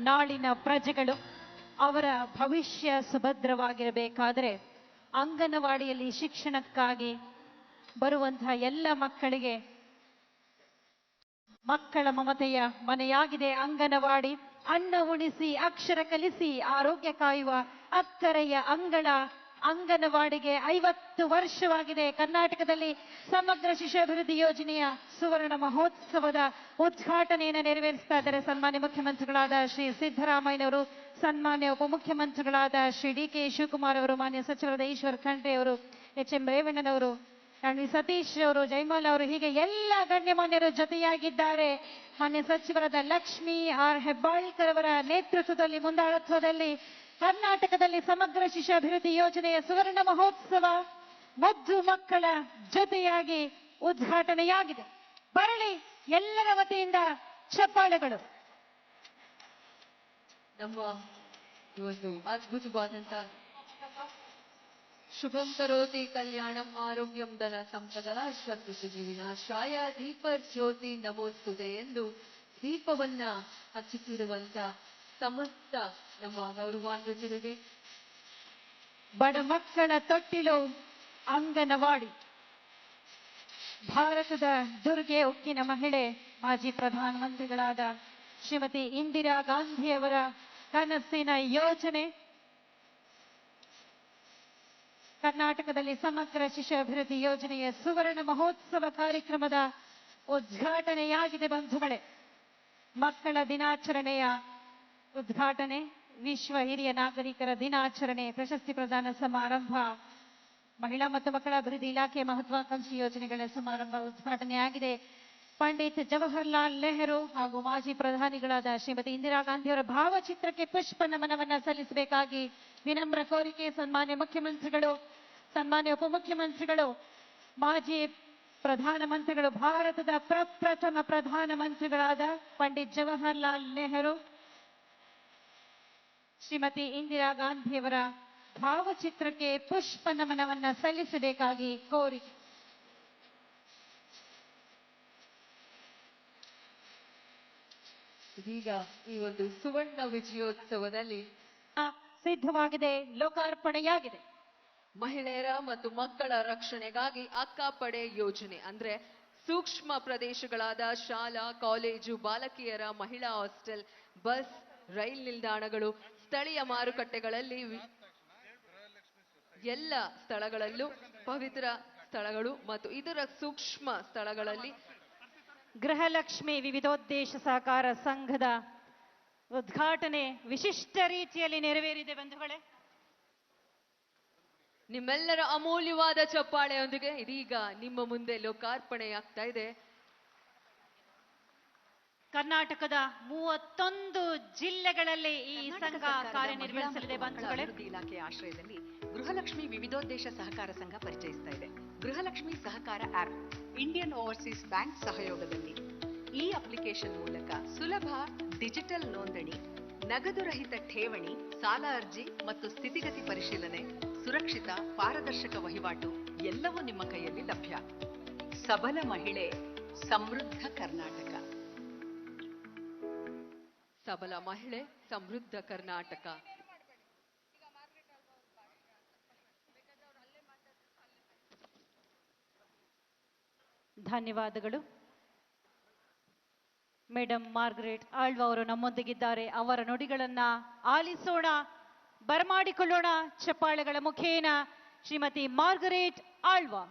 ನಾಳಿನ ಪ್ರಜೆಗಳು ಅವರ ಭವಿಷ್ಯ ಸುಭದ್ರವಾಗಿರಬೇಕಾದರೆ ಅಂಗನವಾಡಿಯಲ್ಲಿ ಶಿಕ್ಷಣಕ್ಕಾಗಿ ಬರುವಂತಹ ಎಲ್ಲ ಮಕ್ಕಳಿಗೆ ಮಕ್ಕಳ ಮಮತೆಯ ಮನೆಯಾಗಿದೆ ಅಂಗನವಾಡಿ. ಅನ್ನ ಉಣಿಸಿ ಅಕ್ಷರ ಕಲಿಸಿ ಆರೋಗ್ಯ ಕಾಯುವ ಅಕ್ಕರೆಯ ಅಂಗನವಾಡಿಗೆ 50 ವರ್ಷವಾಗಿದೆ. ಕರ್ನಾಟಕದಲ್ಲಿ ಸಮಗ್ರ ಶಿಶು ಅಭಿವೃದ್ಧಿ ಯೋಜನೆಯ ಸುವರ್ಣ ಮಹೋತ್ಸವದ ಉದ್ಘಾಟನೆಯನ್ನು ನೆರವೇರಿಸ್ತಾ ಇದ್ದಾರೆ ಸನ್ಮಾನ್ಯ ಮುಖ್ಯಮಂತ್ರಿಗಳಾದ ಶ್ರೀ ಸಿದ್ದರಾಮಯ್ಯನವರು, ಸನ್ಮಾನ್ಯ ಉಪಮುಖ್ಯಮಂತ್ರಿಗಳಾದ ಶ್ರೀ ಡಿ.ಕೆ. ಶಿವಕುಮಾರ್ ಅವರು, ಮಾನ್ಯ ಸಚಿವರಾದ ಈಶ್ವರ್ ಖಂಡ್ರೆ ಅವರು, ಎಚ್.ಎಂ. ರೇವಣ್ಣನವರು, ಸತೀಶ್ ಅವರು, ಜಯಮಾಲ ಅವರು, ಹೀಗೆ ಎಲ್ಲ ಗಣ್ಯಮಾನ್ಯರು ಜೊತೆಯಾಗಿದ್ದಾರೆ. ಮಾನ್ಯ ಸಚಿವರಾದ ಲಕ್ಷ್ಮೀ ಆರ್ ಹೆಬ್ಬಾಳ್ಕರ್ ಅವರ ನೇತೃತ್ವದಲ್ಲಿ ಮುಂದಾಳತ್ವದಲ್ಲಿ ಕರ್ನಾಟಕದಲ್ಲಿ ಸಮಗ್ರ ಶಿಶು ಅಭಿವೃದ್ಧಿ ಯೋಜನೆಯ ಸುವರ್ಣ ಮಹೋತ್ಸವ ಮುದ್ದು ಮಕ್ಕಳ ಜೊತೆಯಾಗಿ ಉದ್ಘಾಟನೆಯಾಗಿದೆ. ಬರಲಿ ಎಲ್ಲರ ವತಿಯಿಂದ ಚಪ್ಪಾಳೆಗಳು. ನಮ್ಮ ಇವತ್ತು ಅದ್ಭುತವಾದಂತ ಶುಭಂ ಕರೋತಿ ಕಲ್ಯಾಣಂ ಆರೋಗ್ಯಂ ಧನ ಸಂಪದ ಶ್ರೀವಿನಾಶಾಯ ದೀಪ ಜ್ಯೋತಿ ನಮೋಸ್ತುತೆ ಎಂದು ದೀಪವನ್ನ ಹಚ್ಚುತ್ತಿರುವಂತ ಸಮಸ್ತ ನಮ್ಮ ಗೌರವಾನ್ವಿತರಿಗೆ, ಬಡ ಮಕ್ಕಳ ತೊಟ್ಟಿಲು ಅಂಗನವಾಡಿ, ಭಾರತದ ದುರ್ಗೆ ಉಕ್ಕಿನ ಮಹಿಳೆ, ಮಾಜಿ ಪ್ರಧಾನಮಂತ್ರಿಗಳಾದ ಶ್ರೀಮತಿ ಇಂದಿರಾ ಗಾಂಧಿಯವರ ಕನಸಿನ ಯೋಜನೆ, ಕರ್ನಾಟಕದಲ್ಲಿ ಸಮಗ್ರ ಶಿಶು ಅಭಿವೃದ್ಧಿ ಯೋಜನೆಯ ಸುವರ್ಣ ಮಹೋತ್ಸವ ಕಾರ್ಯಕ್ರಮದ ಉದ್ಘಾಟನೆಯಾಗಿದೆ. ಬಂಧುಗಳೇ, ಮಕ್ಕಳ ದಿನಾಚರಣೆಯ ಉದ್ಘಾಟನೆ, ವಿಶ್ವ ಹಿರಿಯ ನಾಗರಿಕರ ದಿನಾಚರಣೆ, ಪ್ರಶಸ್ತಿ ಪ್ರದಾನ ಸಮಾರಂಭ, ಮಹಿಳಾ ಮತ್ತು ಮಕ್ಕಳ ಅಭಿವೃದ್ಧಿ ಇಲಾಖೆಯ ಮಹತ್ವಾಕಾಂಕ್ಷಿ ಯೋಜನೆಗಳ ಸಮಾರಂಭ ಉದ್ಘಾಟನೆಯಾಗಿದೆ. ಪಂಡಿತ್ ಜವಾಹರ್ಲಾಲ್ ನೆಹರು ಹಾಗೂ ಮಾಜಿ ಪ್ರಧಾನಿಗಳಾದ ಶ್ರೀಮತಿ ಇಂದಿರಾ ಗಾಂಧಿಯವರ ಭಾವಚಿತ್ರಕ್ಕೆ ಪುಷ್ಪ ನಮನವನ್ನ ಸಲ್ಲಿಸಬೇಕಾಗಿ ವಿನಮ್ರ ಕೋರಿಕೆ. ಸನ್ಮಾನ್ಯ ಮುಖ್ಯಮಂತ್ರಿಗಳು, ಸನ್ಮಾನ್ಯ ಉಪಮುಖ್ಯಮಂತ್ರಿಗಳು, ಮಾಜಿ ಪ್ರಧಾನಮಂತ್ರಿಗಳು, ಭಾರತದ ಪ್ರಪ್ರಥಮ ಪ್ರಧಾನಮಂತ್ರಿಗಳಾದ ಪಂಡಿತ್ ಜವಾಹರ್ಲಾಲ್ ನೆಹರು, ಶ್ರೀಮತಿ ಇಂದಿರಾ ಗಾಂಧಿಯವರ ಭಾವಚಿತ್ರಕ್ಕೆ ಪುಷ್ಪ ನಮನವನ್ನ ಸಲ್ಲಿಸಬೇಕಾಗಿ ಕೋರಿಕೆ. ಇದೀಗ ಈ ಒಂದು ಸುವರ್ಣ ವಿಜಯೋತ್ಸವದಲ್ಲಿ ಸಿದ್ಧವಾಗಿದೆ, ಲೋಕಾರ್ಪಣೆಯಾಗಿದೆ. ಮಹಿಳೆಯರ ಮತ್ತು ಮಕ್ಕಳ ರಕ್ಷಣೆಗಾಗಿ ಅಕ್ಕಪಡೆ ಯೋಜನೆ ಅಂದ್ರೆ ಸೂಕ್ಷ್ಮ ಪ್ರದೇಶಗಳಾದ ಶಾಲಾ, ಕಾಲೇಜು, ಬಾಲಕಿಯರ ಮಹಿಳಾ ಹಾಸ್ಟೆಲ್, ಬಸ್, ರೈಲ್ ನಿಲ್ದಾಣಗಳು, ಸ್ಥಳೀಯ ಮಾರುಕಟ್ಟೆಗಳಲ್ಲಿ ಎಲ್ಲ ಸ್ಥಳಗಳಲ್ಲೂ ಪವಿತ್ರ ಸ್ಥಳಗಳು ಮತ್ತು ಇದರ ಸೂಕ್ಷ್ಮ ಸ್ಥಳಗಳಲ್ಲಿ ಗೃಹಲಕ್ಷ್ಮಿ ವಿವಿಧೋದ್ದೇಶ ಸಹಕಾರ ಸಂಘದ ಉದ್ಘಾಟನೆ ವಿಶಿಷ್ಟ ರೀತಿಯಲ್ಲಿ ನೆರವೇರಿದೆ. ಬಂಧುಗಳೇ, ನಿಮ್ಮೆಲ್ಲರ ಅಮೂಲ್ಯವಾದ ಚಪ್ಪಾಳೆಯೊಂದಿಗೆ ಇದೀಗ ನಿಮ್ಮ ಮುಂದೆ ಲೋಕಾರ್ಪಣೆಯಾಗ್ತಾ ಇದೆ. ಕರ್ನಾಟಕದ 31 ಜಿಲ್ಲೆಗಳಲ್ಲಿ ಈ ಸಂಘ ಕಾರ್ಯನಿರ್ವಹಿಸಲಿದೆ. ಬಂಧುಗಳೇ, ಇಲಾಖೆಯ ಆಶ್ರಯದಲ್ಲಿ ಗೃಹಲಕ್ಷ್ಮಿ ವಿವಿಧೋದ್ದೇಶ ಸಹಕಾರ ಸಂಘ ಪರಿಚಯಿಸ್ತಾ ಇದೆ ಗೃಹಲಕ್ಷ್ಮಿ ಸಹಕಾರ ಆಪ್. ಇಂಡಿಯನ್ ಓವರ್ಸೀಸ್ ಬ್ಯಾಂಕ್ ಸಹಯೋಗದಲ್ಲಿ ಈ ಅಪ್ಲಿಕೇಶನ್ ಮೂಲಕ ಸುಲಭ ಡಿಜಿಟಲ್ ನೋಂದಣಿ, ನಗದು ರಹಿತ ಠೇವಣಿ, ಸಾಲ ಅರ್ಜಿ ಮತ್ತು ಸ್ಥಿತಿಗತಿ ಪರಿಶೀಲನೆ, ಸುರಕ್ಷಿತ ಪಾರದರ್ಶಕ ವಹಿವಾಟು ಎಲ್ಲವೂ ನಿಮ್ಮ ಕೈಯಲ್ಲಿ ಲಭ್ಯ. ಸಬಲ ಮಹಿಳೆ, ಸಮೃದ್ಧ ಕರ್ನಾಟಕ. ಸಬಲ ಮಹಿಳೆ, ಸಮೃದ್ಧ ಕರ್ನಾಟಕ. ಧನ್ಯವಾದಗಳು. ಮೇಡಮ್ ಮಾರ್ಗರೆಟ್ ಆಳ್ವಾ ಅವರು ನಮ್ಮೊಂದಿಗಿದ್ದಾರೆ. ಅವರ ನುಡಿಗಳನ್ನ ಆಲಿಸೋಣ, ಬರಮಾಡಿಕೊಳ್ಳೋಣ ಚಪ್ಪಾಳೆಗಳ ಮುಖೇನ. ಶ್ರೀಮತಿ ಮಾರ್ಗರೆಟ್ ಆಳ್ವಾ.